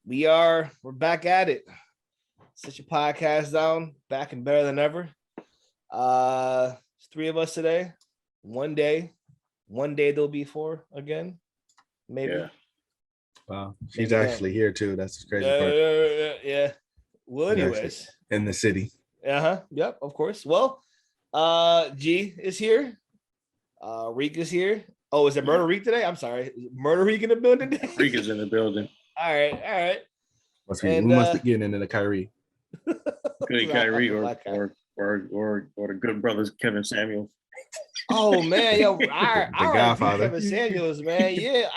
We're back at it. Set your podcast down, back and better than ever. It's three of us today. One day there'll be four again, maybe. Yeah. Wow, she's actually here too. That's the crazy part. Yeah. Well, anyways, in the city. Yep. Of course. Well, G is here. Reek is here. Oh, is it Murder Reek today? I'm sorry. Is Murder Reek in the building today? Reek is in the building. All right. We must be getting into the Kyrie. Good Kyrie or the good brothers Kevin Samuels. Oh man, yo, our Godfather. Kevin Samuels, man. Yeah.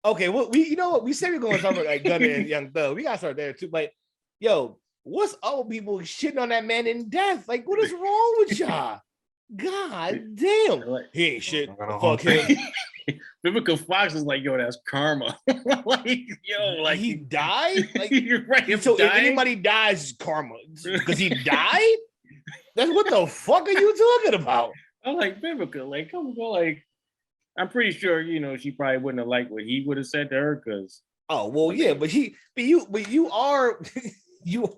Okay, well, we said we're gonna talk about like Gunna and Young Thug. We gotta start there too. Like, yo, what's up with people shitting on that man in death? Like, what is wrong with y'all? God damn. He ain't shit. Fuck him. Vivica Fox is like, yo, that's karma. Like he died? Like, you're right. So if anybody dies, it's karma. Because he died? That's what the fuck are you talking about? I'm like, Vivica, like, come on, like, I'm pretty sure, she probably wouldn't have liked what he would have said to her, because but you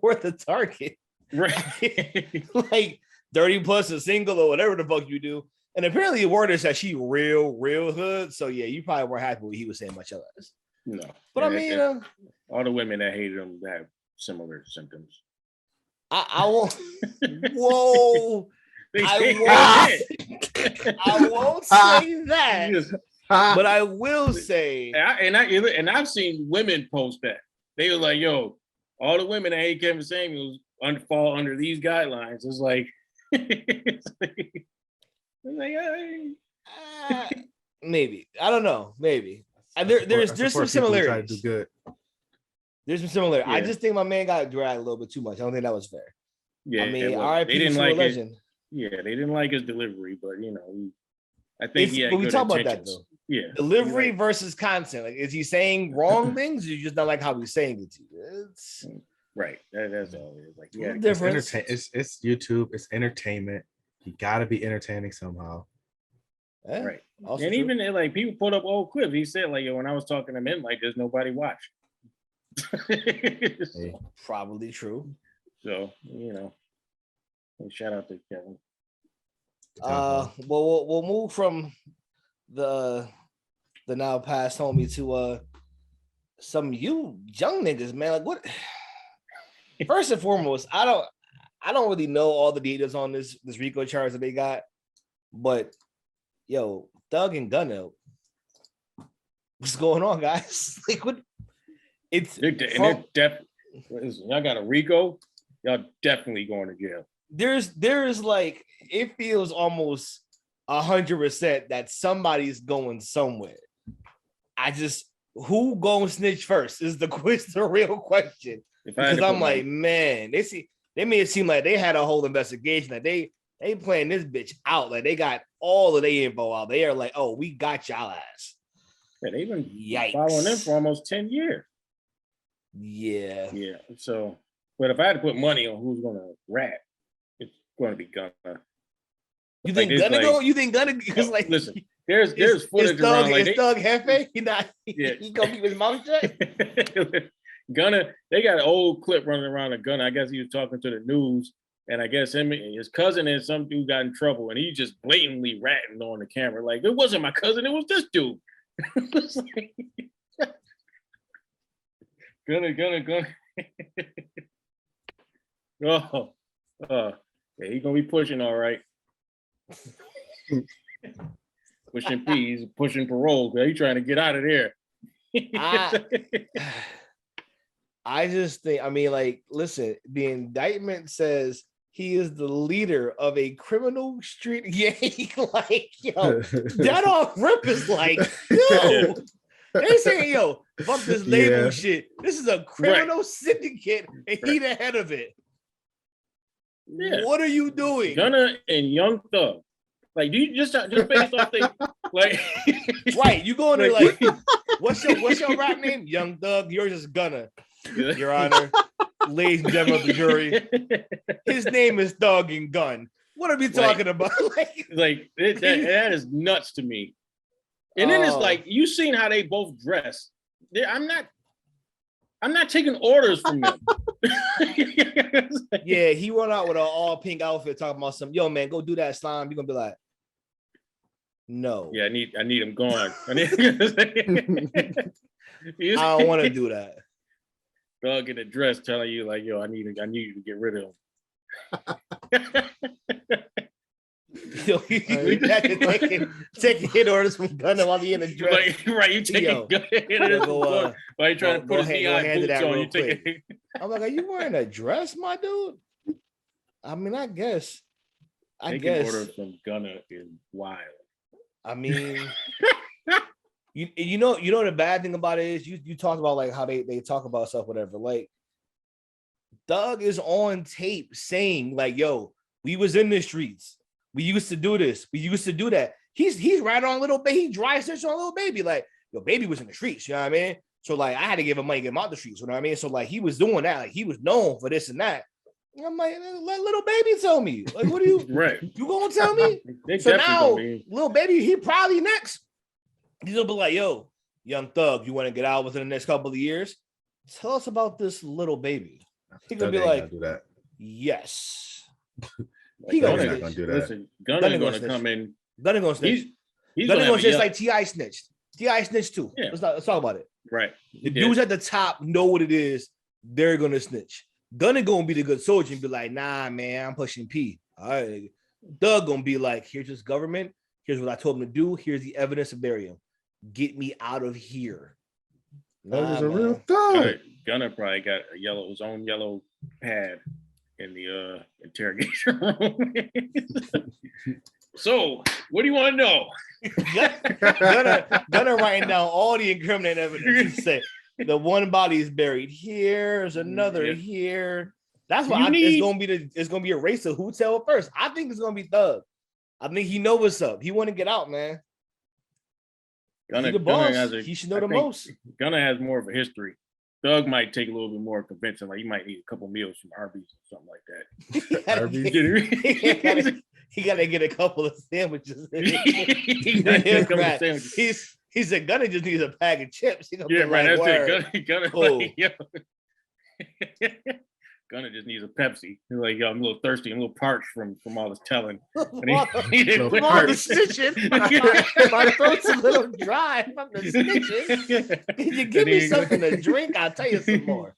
were the target. Right. Like 30 plus a single or whatever the fuck you do. And apparently the word is that she real hood. So yeah, you probably weren't happy with what he was saying much of us. No. But I mean, all the women that hated him have similar symptoms. I won't. Whoa. I won't say that. But I will say, and I've seen women post that. They were like, yo, all the women that hate Kevin Samuels fall under these guidelines. It's like, maybe. I don't know. Maybe. There's some similarities. There's some similarity. Yeah. I just think my man got dragged a little bit too much. I don't think that was fair. Yeah, I mean, R.I.P. to a legend. Yeah, they didn't like his delivery, but I think but we talk about that though. Yeah, delivery versus content. Like, is he saying wrong things? Or you just not like how he's saying it to you? It's right. That's all it is. Like, yeah, it's YouTube. It's entertainment. You got to be entertaining somehow. Yeah, right. Also and true. Even like people put up old clips. He said like, yo, when I was talking to men, like, there's nobody watching. Hey, probably true. So shout out to Kevin. Well, we'll move from the now past homie to some you young niggas, man. Like, what? First and foremost, I don't really know all the details on this RICO charge that they got, but yo, Thug and Gunna, what's going on, guys? Like, what? Y'all got a RICO. Y'all definitely going to jail. There's like, it feels almost 100% that somebody's going somewhere. Who gonna snitch first is the real question. Because I'm like, man, they made it seem like they had a whole investigation, that they playing this bitch out, like they got all of their info out. They are like, oh, we got y'all ass. Yeah, they've been following them for almost 10 years. Yeah. So, but if I had to put money on who's gonna rat, it's going to be Gunna. You think Gunna go? You think Gunna? Because like, listen, there's footage around. Like, Thug Hefe? He gonna keep his mouth shut. Gunna, they got an old clip running around of Gunna. I guess he was talking to the news, and I guess him and his cousin and some dude got in trouble, and he just blatantly ratting on the camera like, it wasn't my cousin, it was this dude. It's like, Gunna. Yeah, he's gonna be pushing all right. Pushing P, he's pushing parole. He's trying to get out of there. I just think, like, listen, the indictment says he is the leader of a criminal street gang. Like, yo, that off rip is like, yo, they saying, yo, fuck this label shit. This is a criminal syndicate, and he the head of it. Yeah. What are you doing? Gunna and Young Thug. Like, do you just based off things like right? You going to like, what's your rap name? Young Thug. Yours is Gunna. Your Honor, ladies and gentlemen of the jury, his name is Thug and Gun. What are we talking about? That is nuts to me. And then it's like, you seen how they both dress. I'm not I'm not taking orders from them. Yeah, he run out with an all pink outfit talking about some, yo, man, go do that slime. You're gonna be like, no. Yeah, I need him gone. I don't want to do that. Dog in a dress telling you like, yo, I need you to get rid of him. Yo, taking hit orders from Gunna while he in a dress. Like, right, you taking hit orders from Gunna while you trying to put his neon boots on. You taking. I'm like, are you wearing a dress, my dude? I mean, I guess. Taking orders from Gunna is wild. I mean, you know the bad thing about it is you talked about like how they talk about stuff, whatever. Like, Doug is on tape saying like, yo, we was in the streets. We used to do this. We used to do that. He's right on little baby. He dry snitch on little baby. Like, your baby was in the streets. You know what I mean? So like, I had to give him money to get him out the streets. You know what I mean? So like, he was doing that. Like, he was known for this and that. And I'm like, let little baby tell me. Like, what do you? Right? You gonna tell me? So now, little baby, he probably next. He's gonna be like, yo, young thug, you want to get out within the next couple of years? Tell us about this little baby. He's gonna be like, do that. Yes. He gonna do that. Listen, Gunna's gonna come in. Gunna gonna snitch. He's gonna snitch like T.I. snitched. T.I. snitched too. Yeah. Let's talk about it. Right. The dudes at the top know what it is. They're gonna snitch. Gunna gonna be the good soldier and be like, nah, man, I'm pushing P. All right. Doug gonna be like, here's his government. Here's what I told him to do. Here's the evidence of burying him. Get me out of here. That is a real thug. Gunna probably got his own yellow pad in the interrogation room. So, what do you want to know? Gunna writing down all the incriminating evidence. He said, the one body is buried here. There's another here. That's why it's gonna be a race of who tell it first. I think it's gonna be Thug. I think he know what's up. He want to get out, man. Gunna, he the boss. He should know the most. Gunna has more of a history. Thug might take a little bit more convincing. Like, he might need a couple meals from Arby's or something like that. He gotta get a couple of sandwiches. He said Gunna just needs a bag of chips. Yeah, right. That's it. Gunna, like, yo. Gunna just needs a Pepsi. He's like, yo, I'm a little thirsty. I'm a little parched from all this telling. And all the stitching. My throat's a little dry from the stitching. Can you give me something to drink? I'll tell you some more.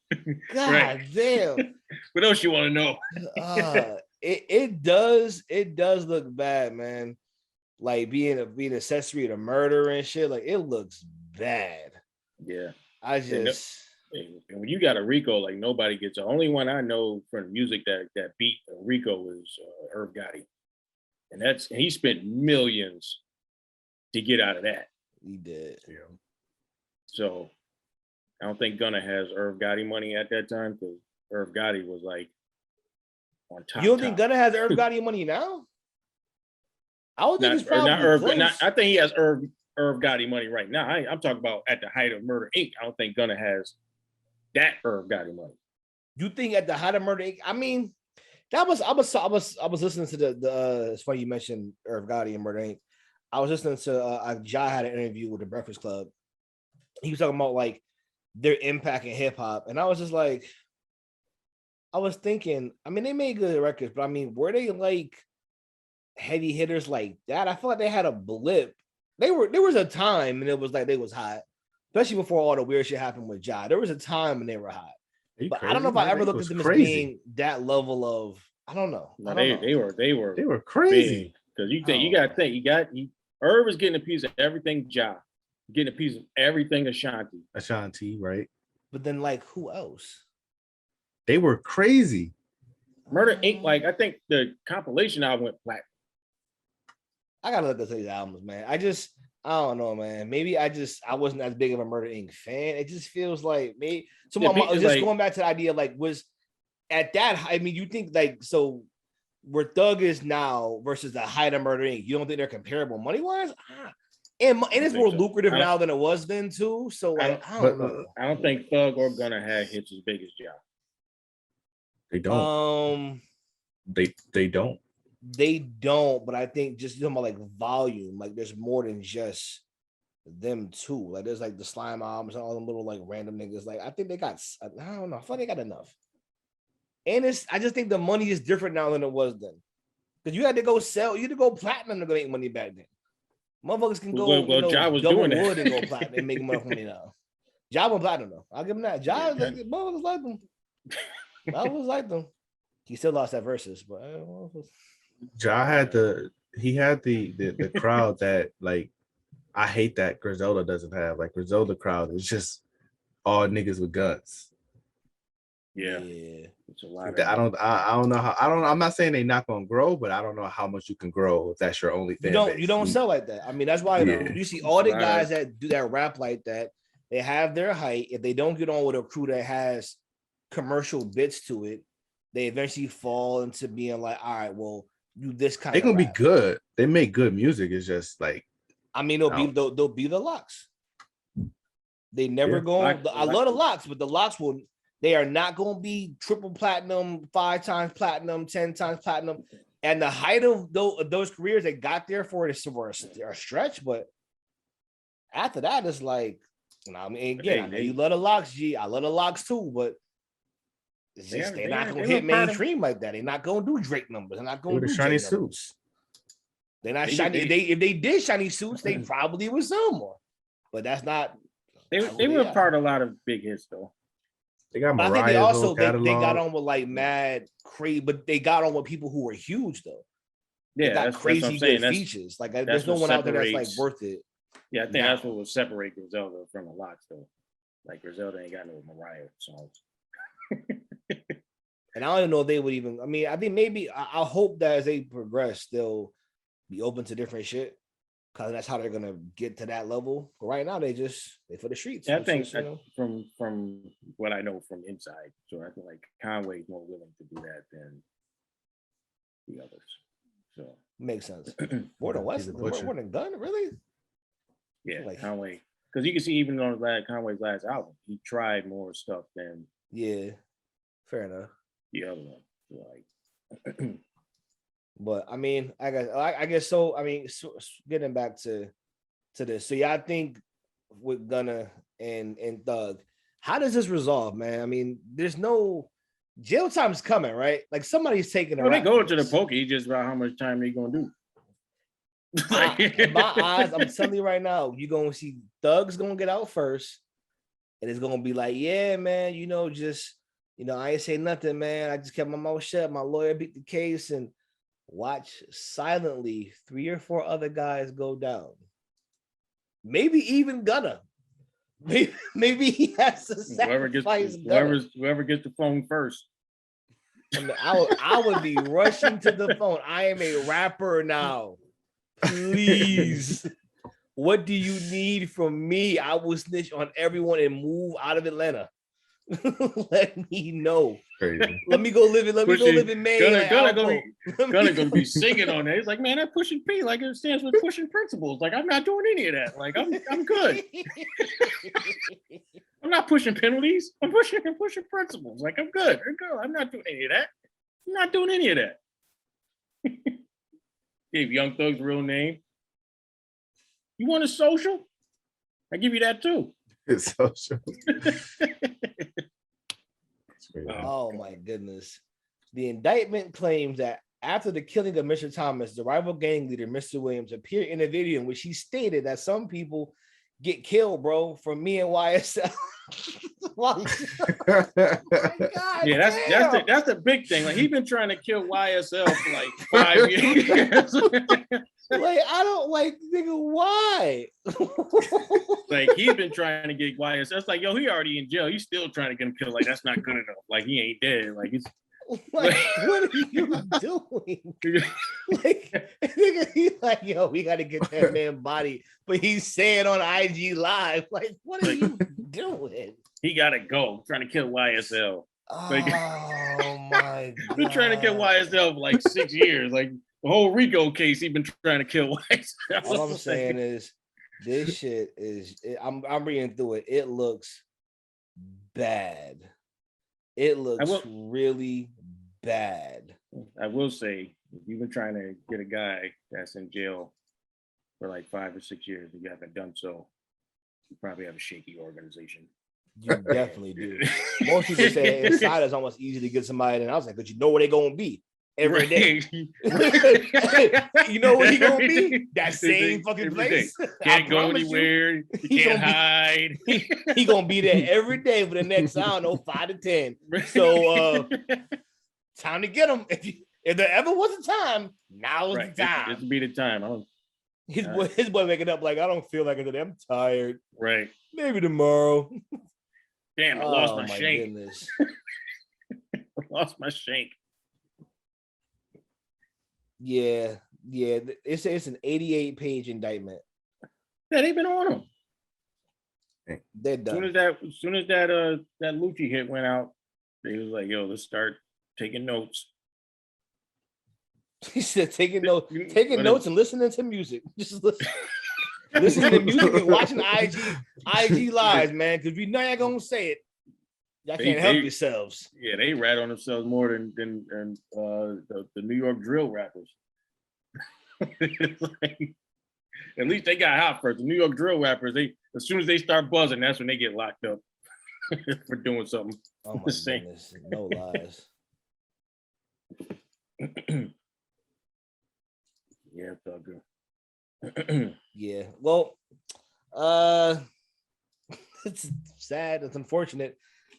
God damn. What else you want to know? It does look bad, man. Like being accessory to murder and shit. Like, it looks bad. Yeah. And when you got a Rico, like, nobody gets. The only one I know from music that beat Rico is Irv Gotti, and he spent millions to get out of that. He did. Yeah. So I don't think Gunna has Irv Gotti money at that time, because Irv Gotti was like on top. You don't think Gunna has Irv Gotti money now? I would think it's probably not Irv. I think he has Irv Gotti money right now. I'm talking about at the height of Murder Inc. I don't think Gunna has that Irv Gotti money. You think at the height of Murder Inc.? I mean, I was listening to the it's funny you mentioned Irv Gotti and Murder Inc. I was listening to Ja had an interview with the Breakfast Club. He was talking about like their impact in hip hop, and I was just like, I was thinking, I mean, they made good records, but I mean, were they like heavy hitters like that? I feel like they had a blip. There was a time and it was like they was hot, especially before all the weird shit happened with Ja. There was a time when they were hot, but crazy? I don't know if I ever looked at them as being that level of. I don't know. No, they were crazy. Because you got to think Irv is getting a piece of everything. Ja getting a piece of everything. Ashanti, right? But then, like, who else? They were crazy. Murder Inc. Like, I think the compilation album went platinum. I gotta look at these albums, man. I don't know, man. Maybe I wasn't as big of a Murder Inc. fan. It just feels like maybe. So going back to the idea, like, was at that. I mean, you think like so where Thug is now versus the height of Murder Inc. You don't think they're comparable money wise? And it's more lucrative now than it was then too. So like, I don't know. I don't think Thug or Gunna had hits as big as Ja. They don't. They don't. They don't, but I think just talking about like volume, like there's more than just them too. Like there's like the slime moms and all them little like random niggas. Like I think they got, I don't know, I thought they got enough. And I just think the money is different now than it was then. Because you had to go sell, you had to go platinum to go make money back then. Motherfuckers can go, Ja was double doing wood that. and go platinum and make money now. Ja went platinum though. I'll give him that. Ja, Yeah, like, motherfuckers like them. I was like them. He still lost that versus, but Ja had the crowd that like I hate that Griselda doesn't have. Like Griselda crowd is just all niggas with guns. Yeah. It's a lot of I don't know how I'm not saying they're not gonna grow, but I don't know how much you can grow if that's your only fan base. You don't sell like that. I mean, that's why you see all the guys that do that rap like that, they have their height. If they don't get on with a crew that has commercial bits to it, they eventually fall into being like, all right, well, do this kind of They're gonna rap. be good. They make good music. It's just like, I mean, they'll be the Locks. They never go. I love the Locks, but the Locks they are not going to be triple platinum, 5 times platinum, 10 times platinum. And the height of those careers, they got there for a stretch, but after that, it's like, I mean, again, I know you love the Locks, G. I love the Locks too, but it's just they're not going to hit mainstream like that. They're not going to do Drake numbers. They're not going to do shiny Drake numbers. suits. They're not shiny. If they did shiny suits, they probably would sell more. But that's not. They were part of a lot of big hits though. They got Mariah's I think they also they got on with like mad crazy, but they got on with people who were huge though. Yeah, they got crazy good features. Like there's no one out there that's like worth it. Yeah, I think that's what will separate Griselda from the Locks though. Like Griselda ain't got no Mariah songs. And I don't even know if they would even. I mean, I think maybe I hope that as they progress, they'll be open to different shit. Because that's how they're gonna get to that level. But right now, they for the streets. Yeah, I think from what I know from inside, so I feel like Conway's more willing to do that than the others. So makes sense. More than West, more than Gunna, really? Yeah, like Conway, because you can see even on Conway's last album, he tried more stuff than fair enough. The other one, like. But I mean, I guess so. I mean, getting back to this. So yeah, I think with Gunna and Thug, how does this resolve, man? I mean, there's no jail time's coming, right? Like somebody's taking they go to the pokey just about how much time they gonna do. In my eyes, I'm telling you right now, you're gonna see Thug's gonna get out first, and it's gonna be like, yeah, man, I ain't say nothing, man. I just kept my mouth shut. My lawyer beat the case and watch silently 3 or 4 other guys go down. Maybe even Gunna. Maybe he has to sacrifice whoever gets the phone first. I would be rushing to the phone. I am a rapper now. Please. What do you need from me? I will snitch on everyone and move out of Atlanta. Let me know. Crazy. Let me go live in Maine. Gonna be singing on it. He's like, man, that pushing P, like it stands for pushing principles. Like I'm not doing any of that. Like I'm good. I'm not pushing penalties. I'm pushing principles. Like I'm good. I'm not doing any of that. I'm not doing any of that. Gave Young Thug's real name. You want a social? I give you that too. It's social. Oh my goodness. The indictment claims that after the killing of Mr. Thomas, the rival gang leader, Mr. Williams, appeared in a video in which he stated that some people get killed, bro, from me and YSL. God, yeah, that's the big thing. Like he's been trying to kill YSL for like 5 years. Like I don't like, nigga, why? Like he's been trying to get YSL. It's like, yo, he already in jail. He's still trying to get him killed. Like that's not good enough. Like he ain't dead. Like it's like what are you doing? Like nigga, he's like, yo, we gotta get that man body, but he's saying on IG Live, like, what are you doing? He gotta go. I'm trying to kill YSL. Like, oh my god. Been trying to kill YSL for like 6 years. Like the whole Rico case, he's been trying to kill YSL. All I'm saying is this shit is I'm reading through it. It looks bad. It looks really bad. I will say, if you've been trying to get a guy that's in jail for like 5 or 6 years. If you haven't done so, you probably have a shaky organization. You definitely do. Most people say inside is almost easy to get somebody, and I was like, but you know where they're gonna be every day. You know where he gonna be? That same fucking place. Can't go anywhere. You can't hide. He gonna be there every day for the next, I don't know, 5 to 10. So time to get him. If there ever was a time, now is the time. This would be the time. His boy waking up like, I don't feel like it today. I'm tired. Right. Maybe tomorrow. Damn, I lost my shank. Goodness. I lost my shank. Yeah. It's an 88-page indictment. Yeah, they've been on them. They're done. As soon as that Lucci hit went out, they was like, "Yo, let's start taking notes." He said, taking notes and listening to music. Just listening to music and watching IG lives, man, because we know y'all gonna say it. Y'all can't help yourselves. Yeah, they rat on themselves more than the New York drill rappers. Like, at least they got hot first. The New York drill rappers, as soon as they start buzzing, that's when they get locked up for doing something. Oh my goodness, no lies. Yeah, it's all good. Yeah, well, it's sad. It's unfortunate.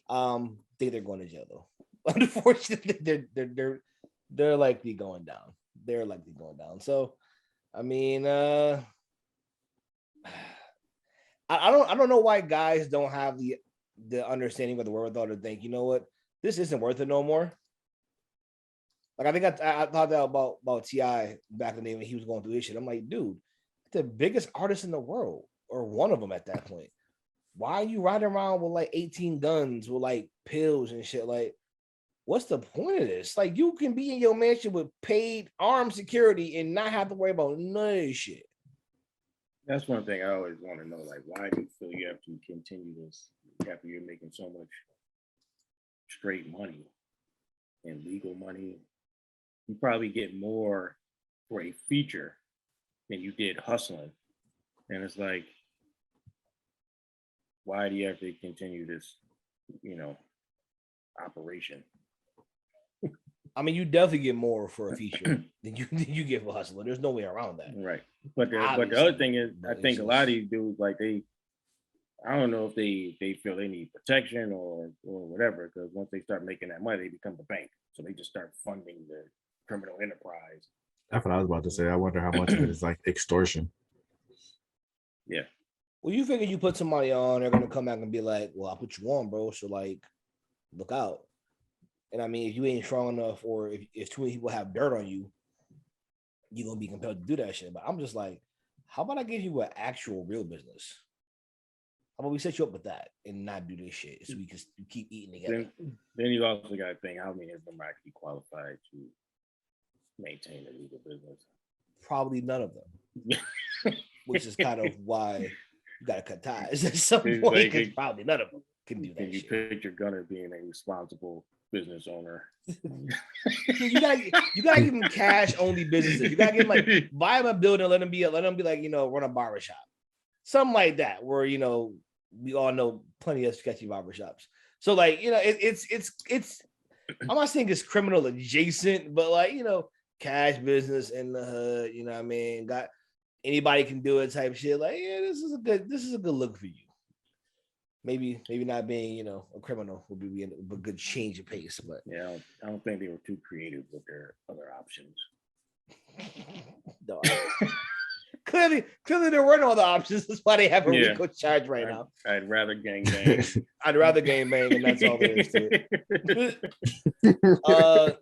I think they're going to jail though. Unfortunately, they're likely going down. They're likely going down. So, I mean, I don't know why guys don't have the understanding of the wherewithal to think, you know what, this isn't worth it no more. Like, I think I thought that about T.I. back in the day when he was going through this shit. I'm like, dude, the biggest artist in the world, or one of them at that point. Why are you riding around with like 18 guns with like pills and shit? Like, what's the point of this? Like, you can be in your mansion with paid armed security and not have to worry about none of this shit. That's one thing I always want to know. Like, why do you feel you have to continue this after you're making so much straight money and legal money? You probably get more for a feature than you did hustling. And it's like, why do you have to continue this, operation? I mean, you definitely get more for a feature than you get for hustling. There's no way around that. Right. But the other thing is, I think a lot of these dudes, like, I don't know if they feel they need protection or whatever, because once they start making that money, they become the bank. So they just start funding the criminal enterprise. That's what I was about to say. I wonder how much of it is like extortion. Yeah. Well, you figure you put somebody on, they're gonna come back and be like, "Well, I put you on, bro. So like, look out." And I mean, if you ain't strong enough, or if too many people have dirt on you, you're gonna be compelled to do that shit. But I'm just like, how about I give you an actual real business? How about we set you up with that and not do this shit so we can keep eating together? Then you also got to think, how many of them are actually qualified to maintain a legal business? Probably none of them. Which is kind of why you gotta cut ties at some point, because probably none of them can do that. Can you picture Gunna being a responsible business owner? you gotta give him cash only businesses. You gotta give him, like, buy him a building, let him be like, run a barbershop. Something like that, where we all know plenty of sketchy barbershops. So like, it's I'm not saying it's criminal adjacent, but like, cash business in the hood, you know what I mean? Got anybody can do it type shit. Like, yeah, this is a good look for you. Maybe not being, a criminal would be a good change of pace. But yeah, I don't think they were too creative with their other options. No, clearly there were no other options. That's why they have a RICO charge right now. I'd rather gang bang. I'd rather gang bang, and that's all there is to it.